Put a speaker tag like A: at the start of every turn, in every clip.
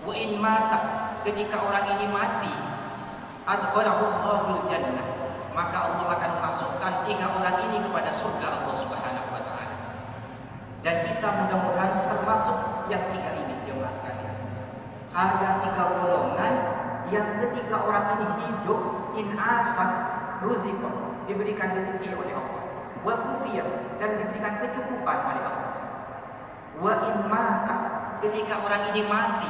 A: Wa in mata, ketika orang ini mati, adkhalahullahu jannah, maka Allah akan masukkan 3 orang ini kepada surga Allah Subhanahu wa taala. Dan kita mudah-mudahan termasuk yang 3 ini, jemaah sekalian. Ada 3 golongan yang ketika orang ini hidup, in asad ruziqah, diberikan rezeki oleh Allah, wa kufiyah, dan diberikan kecukupan oleh Allah. Wa in mata, ketika orang ini mati,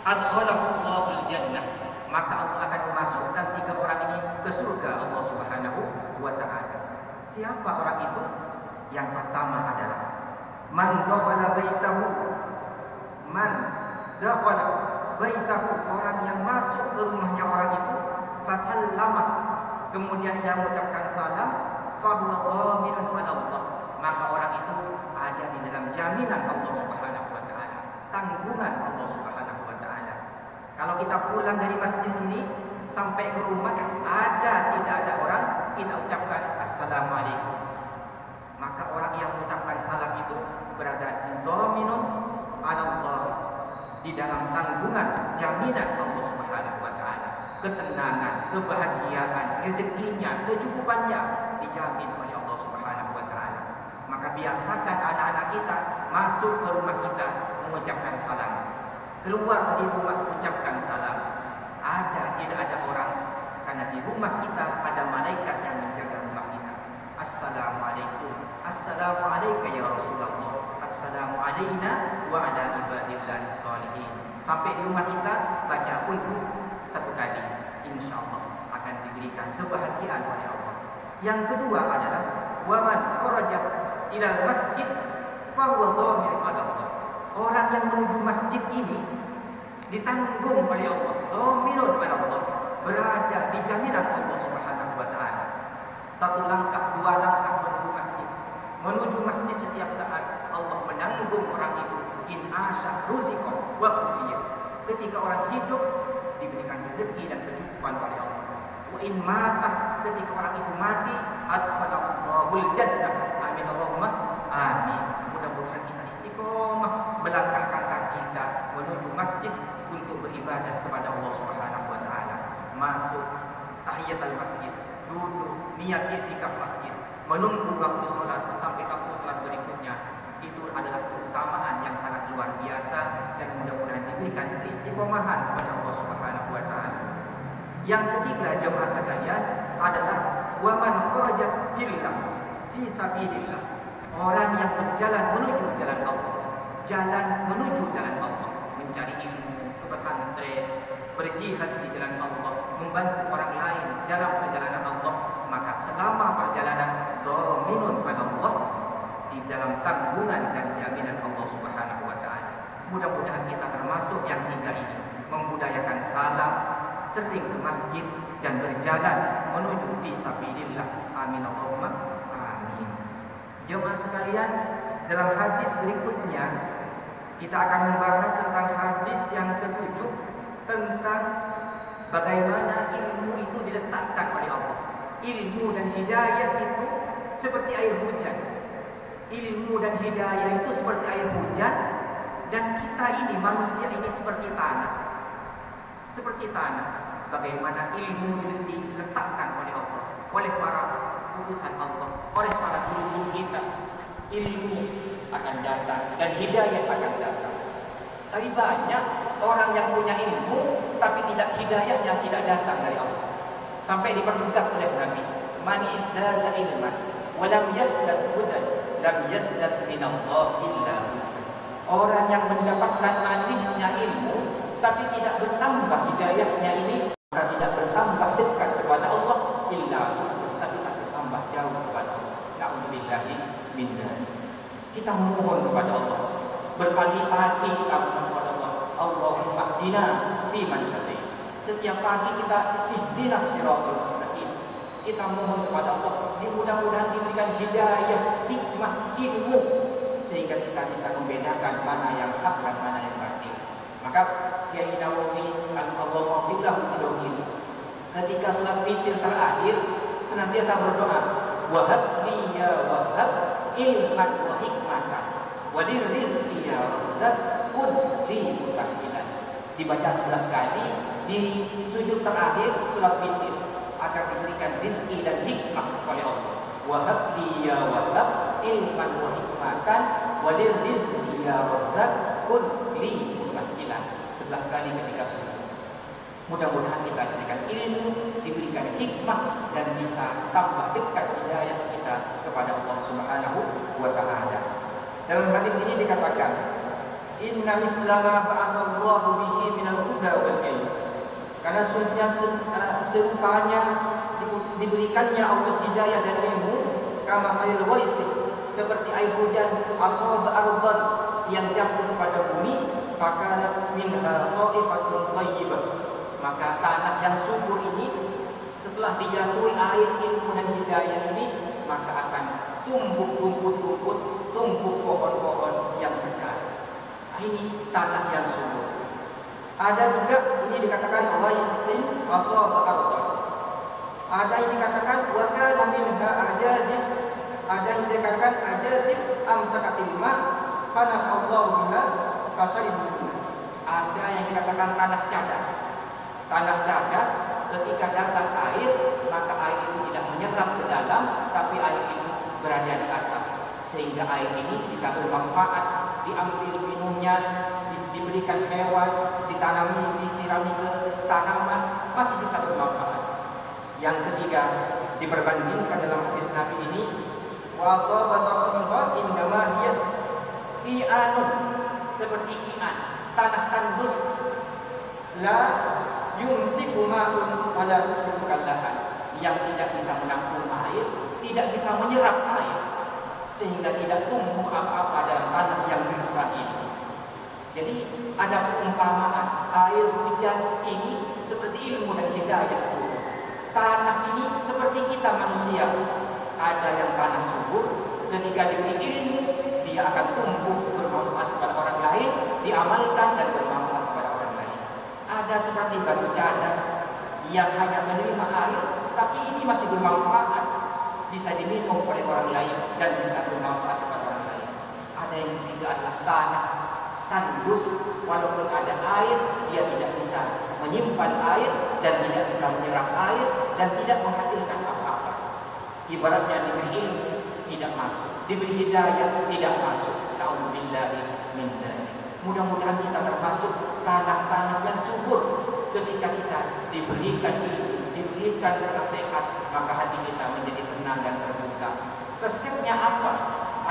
A: adkhalahullahu jannah, maka Allah akan memasukkan 3 orang ini ke surga Allah Subhanahu wa taala. Siapa orang itu? Yang pertama adalah man dakhala baitahu, man dakhala baitahu, orang yang masuk ke rumahnya orang itu, fasallama, kemudian dia mengucapkan salam, fahuwa dhaminun ala Allah, maka orang itu ada di dalam jaminan Allah Subhanahu wa taala, tanggungan Allah Subhanahu wa taala. Kalau kita pulang dari masjid ini sampai ke rumah, tidak ada orang, kita ucapkan assalamualaikum, maka orang yang mengucapkan salam itu berada di dhaminun ala Allah, di dalam tanggungan jaminan Allah Subhanahu wa taala. Ketenangan, kebahagiaan, rezekinya, kecukupannya dijamin oleh Allah Subhanahu wa taala. Maka biasakan anak-anak kita masuk ke rumah kita mengucapkan salam, keluar dari rumah mengucapkan salam. Tidak ada orang, karena di rumah kita ada malaikat yang menjaga rumah kita. Assalamualaikum, assalamu alayka ya Rasulullah, assalamu alayna wa ala ibadillahi sholihin. Sampai di rumah kita baca qul 1 kali, insyaallah akan diberikan kebahagiaan oleh Allah. Yang kedua adalah waman kharaja ila masjid fa huwa dhaminun ala Allah. Orang yang menuju masjid ini ditanggung oleh Allah, dhaminun ala Allah, berada di jaminan Allah Subhanahu wa taala. 1 langkah, 2 langkah menuju masjid. Menuju masjid setiap saat Allah menanggung orang itu, in asya ruziqah wa kufiyah. Ketika orang hidup diberikan rezeki dan kecukupan oleh Allah. Wa in mata, ketika orang itu mati, adkhalahul jannah. Amin Allahumma amin. Mudah-mudahan kita istiqomah melangkahkan kaki kita menuju masjid untuk beribadah kepada Allah Subhanahu wa taala. Masuk tahiyatul masjid, duduk niat i'tikaf masjid, menunggu waktu salat sampai waktu salat berikutnya. Itu adalah keutamaan yang sangat luar biasa dan mudah-mudahan diberikan keistiqomahan oleh Allah Subhanahu wa taala. Yang ketiga jemaah sekalian adalah waman kharaja fillah fi sabilillah. Orang yang berjalan menuju jalan Allah, jalan menuju jalan Allah, mencari ilmu, ke pesantren, berjihad di jalan Allah, membantu orang lain dalam perjalanan Allah, maka selama perjalanan dhaminun ala Allah, di dalam tanggungan dan jaminan Allah Subhanahu wa taala. Mudah-mudahan kita termasuk yang 3 ini, membudayakan salam, sering ke masjid dan berjalan menuju fi sabilillah. Amin Allahumma amin. Jemaah sekalian, dalam hadis berikutnya kita akan membahas tentang hadis yang ke-7 tentang bagaimana ilmu itu diletakkan oleh Allah. Ilmu dan hidayah itu seperti air hujan. Ilmu dan hidayah itu seperti air hujan, dan kita ini, manusia ini, seperti tanah. Seperti tanah. Bagaimana ilmu diletakkan oleh Allah, oleh para utusan Allah, oleh para guru-guru kita. Ilmu akan datang dan hidayah akan datang. Tapi banyak orang yang punya ilmu tapi tidak, hidayahnya tidak datang dari Allah. Sampai dipertegas oleh Nabi, man isdada ilman wa lam yasdad hudan lam yasdad minallah illa hudan. Orang yang mendapatkan manisnya ilmu tapi tidak bertambah hidayahnya ini, maka tidak bertambah dekat kepada Allah illa hudan, tapi tak bertambah jauh kepada Allah. Na'udzubillahi min dzalik. Kita mohon kepada Allah, berpagi-pagi kita mohon kepada Allah, Allahumma hdina fi man hadait. Setiap pagi kita ihdinas siratal mustaqim. Kita mohon kepada Allah, mudah-mudahan diberikan hidayah, hikmah, ilmu, sehingga kita bisa membedakan mana yang hak dan mana yang batil. Maka Kiai Nawawi Allahu fillah Sidohili ketika salat witir terakhir senantiasa berdoa, wahab li ya wahab ilman wa hikmatan wa rizqi ya razzaq kun li musahhilan. dibaca 11 kali di sujud terakhir salat witir agar diberikan rezeki dan hikmah oleh Allah. Wahab li ya wahab ilman wa hikmatan walil rizqi ya razzaq kun li musahhilan. 11 kali ketika sujud. Mudah-mudahan kita diberikan ilmu, diberikan hikmah, dan bisa tambah dekat hidayah kita kepada Allah Subhanahu wa Ta'ala. Dalam hadis ini dikatakan, Inna mislama ba'asallahu bihi minal huda wal ilm. Karena serupanya diberikannya Allah hidayah dan ilmu, kama salil waisi, seperti air hujan asab ardan yang jatuh pada bumi, fakanat minha qa'ifatun thayyibah. Maka tanah yang subur ini setelah dijatuhi air ilmu dan hidayah ini, maka akan tumbuh rumput-rumput, tumbuh pohon-pohon yang segar. Ini tanah yang subur. Ada juga ini dikatakan ghaisin asaba ardh. Ada yang dikatakan wa kana minha ajadib. Ada yang dikatakan ajadib amsakatil ma fa nafa'allahu biha fasaribu. Ada yang dikatakan tanah cadas. Tanah cadas ketika datang air, maka air itu tidak menyerap ke dalam, tapi air itu berada di atas, sehingga air ini bisa bermanfaat, diambil minumnya, diberikan hewan, ditanami, disirami ke tanaman, masih bisa bermanfaat. Yang ketiga, diperbandingkan dalam hadis Nabi ini, wasabatun indama hiya qi'anun, seperti qi'an, tanah tandus, la yumsiku ma'un wala yusbihu kallahan, yang tidak bisa menampung air, tidak bisa menyerap air, sehingga tidak tumbuh apa-apa dalam tanah yang gersang ini. Jadi ada perumpamaan air hujan ini seperti ilmu dan hidayah turun. Tanah ini seperti kita manusia, ada yang tanah subur, ketika diberi ilmu dia akan tumbuh bermanfaat kepada orang lain, diamalkan dan bermanfaat kepada orang lain. Ada seperti batu cadas yang hanya menerima air, tapi ini masih bermanfaat, bisa diminum oleh orang lain dan bisa bermanfaat kepada orang lain. Ada yang ketiga adalah tanah tandus, walaupun ada air, dia tidak bisa menyimpan air dan tidak bisa menyerap air dan tidak menghasilkan apa-apa. Ibaratnya diberi ilmu tidak masuk, diberi hidayah tidak masuk. Na'udzubillahi min dzalik. Mudah-mudahan kita termasuk tanah-tanah yang subur. Ketika kita diberikan ilmu, diberikan nasihat, maka hati kita menjadi tenang dan terbuka. Resepnya apa?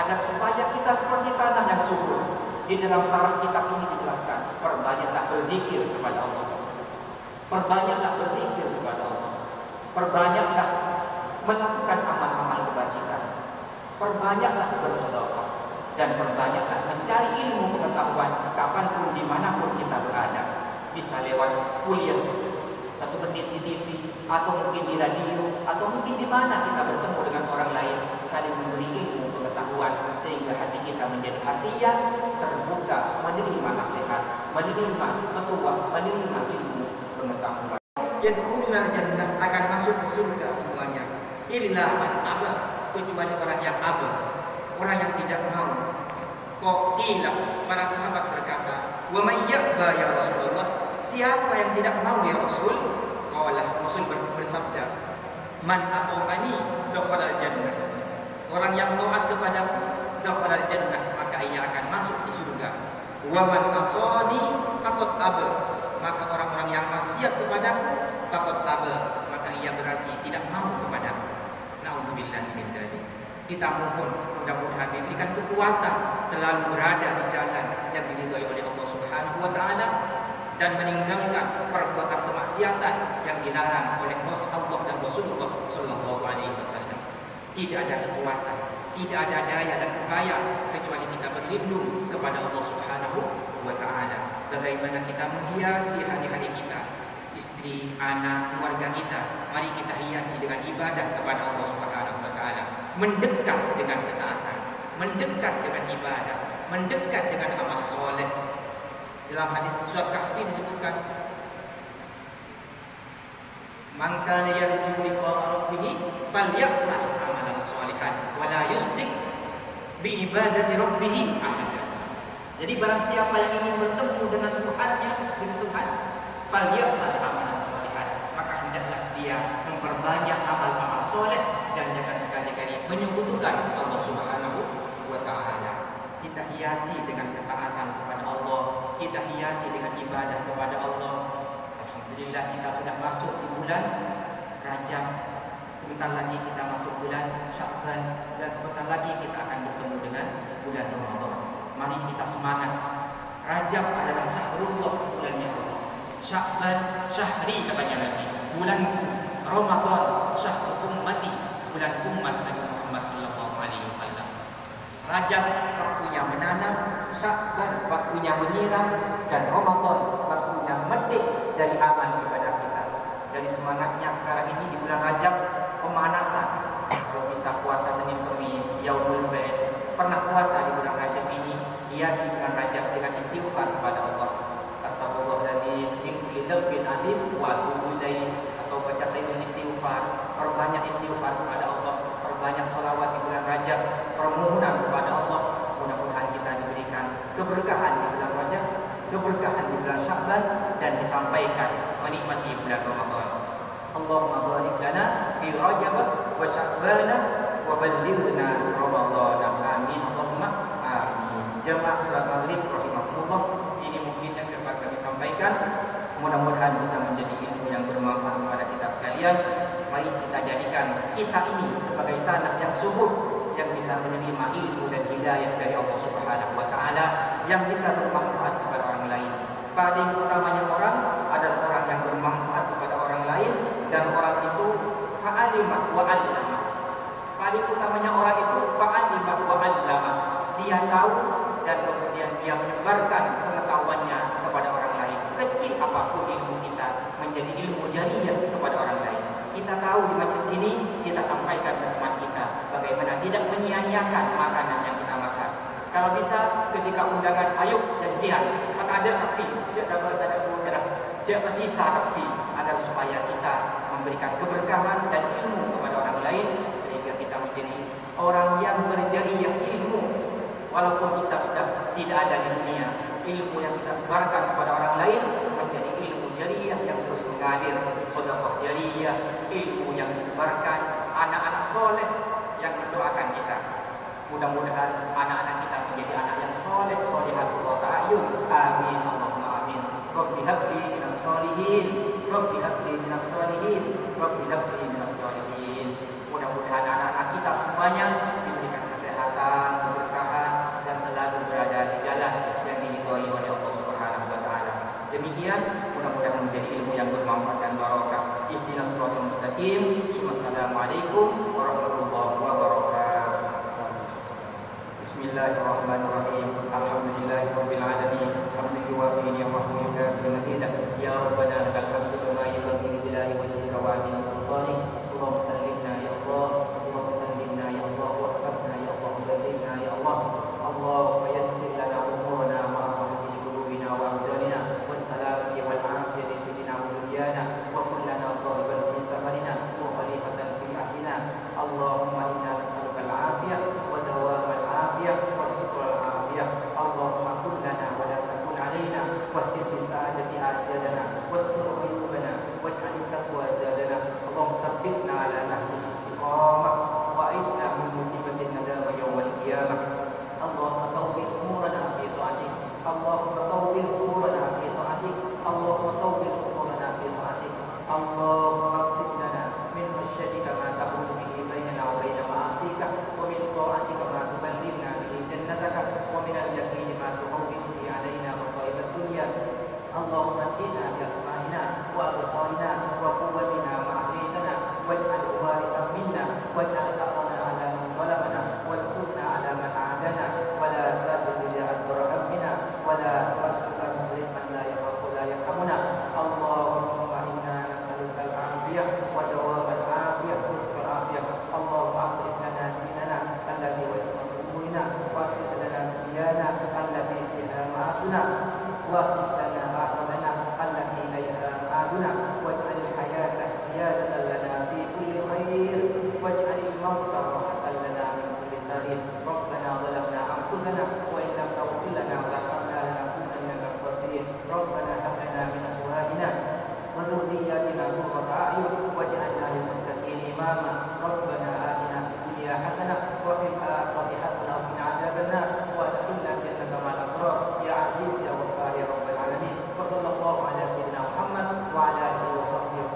A: Agar supaya kita seperti tanah yang subur. Di dalam sarah kitab ini dijelaskan, perbanyaklah berzikir kepada Allah, perbanyaklah berzikir kepada Allah, perbanyaklah melakukan amal-amal kebajikan, perbanyaklah bersedekah, dan perbanyaklah mencari ilmu pengetahuan kapanpun dimanapun kita berada. Bisa lewat kuliah 1 menit di TV, atau mungkin di radio, atau mungkin di mana kita bertemu dengan orang lain, saling memberi ilmu pengetahuan, sehingga hati kita menjadi hati yang terbuka, menerima nasihat, menerima petua, menerima ilmu pengetahuan. Yadkhuluna jannah, akan masuk ke surga semuanya. Illa man aba, kecuali orang yang aba, orang yang tidak mau. Kok qila, para sahabat berkata, wa may ya'ba ya Rasulullah, siapa yang tidak mau ya Rasul? Qala, Rasul bersabda, man a'ani dakhala jannah, orang yang taat kepadaku dakhala jannah, maka ia akan masuk ke surga. Wa man asani faqad aba, maka orang-orang yang maksiat kepadaku faqad aba, maka ia berarti tidak mau kepadaku. Na'udzubillahi min dzalik. Kita mohon mudah-mudahan diberikan kekuatan selalu berada di jalan yang diridhai oleh Allah Subhanahu wa Ta'ala, dan meninggalkan perbuatan kemaksiatan yang dilarang oleh Allah dan Rasulullah Sallallahu Alaihi Wasallam. Tidak ada kekuatan, tidak ada daya dan upaya kecuali kita berlindung kepada Allah Subhanahu wa Ta'ala. Bagaimana kita menghiasi hari-hari kita, istri, anak, keluarga kita, mari kita hiasi dengan ibadah kepada Allah Subhanahu wa Ta'ala, mendekat dengan ketaatan, mendekat dengan ibadah, mendekat dengan amal soleh. Dalam hadis surat Kahfi disebutkan, man kana yarju liqa'a rabbih falyamal amalan sholihan wa la yusyrik bi ibadati rabbih ahada. Jadi barang siapa yang ingin bertemu dengan Tuhannya, dengan Tuhan, falyamal amalan sholihan, maka hendaklah dia memperbanyak amal-amal soleh dan jangan sekali-kali menyekutukan Allah Subhanahu wa taala. Kita hiasi dengan ketaatan kepada Allah, kita hiasi dengan ibadah kepada Allah. Alhamdulillah kita sudah masuk di bulan Rajab. Sebentar lagi kita masuk bulan Sya'ban dan sebentar lagi kita akan bertemu dengan bulan Ramadan. Mari kita semangat. Rajab adalah syahrullah, bulannya Allah. Sya'ban syahri katanya Nabi, bulanku. Ramadan syahrul ummati, bulan umat Nabi Muhammad sallallahu alaihi wasallam. Rajab waktunya menanam, Sya'ban waktunya menyiram, dan Ramadan waktunya memetik dari amal ibadah kita. Dari semangatnya sekarang ini di bulan Rajab, pemanasan. Kalau bisa puasa Senin Kamis, Yaumul Bid. Pernah puasa di bulan Rajab ini, hiasi bulan Rajab dengan istighfar kepada Allah. Astagfirullahaladzim min kulli dzambin adzim wa atubu ilaih, atau baca sayyidul istighfar. Perbanyak istighfar kepada Allah, perbanyak sholawat di bulan Rajab, permohonan kepada Allah. Mudah-mudahan kita diberikan keberkahan di bulan Rajab, keberkahan di bulan Sya'ban, dan disampaikan menikmati bulan Ramadan. Allahumma barik lana fi Rajab wa Sya'ban wa ballighna Ramadan. Amin. Allahumma amin. Jamaah salat maghrib rahimakumullah, ini mungkin yang dapat kami sampaikan. Mudah-mudahan bisa menjadi ilmu yang bermanfaat kepada kita sekalian. Mari kita jadikan kita ini sebagai tanah yang subur, yang bisa menerima ilmu dan hidayah dari Allah Subhanahu wa taala, yang bisa bermanfaat kepada orang lain. Paling utamanya orang adalah orang yang bermanfaat kepada orang lain, dan orang itu fa'alimat wa 'allama. Paling utamanya orang itu fa'alimat wa 'allama. Dia tahu dan kemudian dia menyebarkan pengetahuannya kepada orang lain. Sekecil apapun ilmu kita menjadi ilmu jariyah kepada orang lain. Kita tahu di majelis ini, kita sampaikan ke teman kita bagaimana tidak menyia-nyiakan makanan yang kita makan. Kalau bisa ketika undangan, ayo janjian, maka ada api, jangan sisa api, agar supaya kita memberikan keberkahan dan ilmu kepada orang lain, sehingga kita menjadi orang yang berjariyah ilmu. Walaupun kita sudah tidak ada di dunia, ilmu yang kita sebarkan kepada orang lain menjadi ilmu jariyah yang terus mengalir, sedekah jariyah, ilmu yang disebarkan, anak-anak soleh yang mendoakan kita. Mudah-mudahan anak-anak kita menjadi anak yang soleh, solehatul ta'ayyun. Amin. Allahumma amin. Rabbi habli minas solihin, Rabbi habli minas solihin, Rabbi habli minas solihin. Mudah-mudahan anak-anak kita semuanya diberikan kesehatan, keberkahan, dan selalu berada di jalan yang diridhai oleh Allah Subhanahu wa taala. Demikian, mudah-mudahan menjadi ilmu yang bermanfaat dan barokah. Ihdinas shiratal mustaqim. Wassalamualaikum warahmatullahi wabarakatuh. Bismillahirrahmanirrahim. Alhamdulillahirabbil alamin. Hamdan yuwafi ni'amahu wa yukafi mazidah. Ya Rabbana lakal hamdu kama yanbaghi li jalali wajhika wa 'azimi sultanik. Allahumma sallimna ya Allah, Allahumma sallimna ya Allah, wahfadna ya Allah, ballighna ya Allah. Allahumma yassir lana umurana wa ahli qulubina wa abdanina wassalamati wal afiyati fi dinina wa dunyana wa kullana sahiban fi safarina wa khalifatan fi ahlina. Allahumma inna nas'aluka al-afiyah wa dawam al-afiyah wa syukr al-afiyah. Allahumma kun lana wa la takun alaina wa tir bis sa'adati ajadana wastur uyubana waj'al taqwa zadana. Allahumma sabbit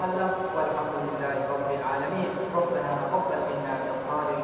A: wasallam. Walhamdulillahirabbil alamin. Rabbana taqabbal minna bi asghari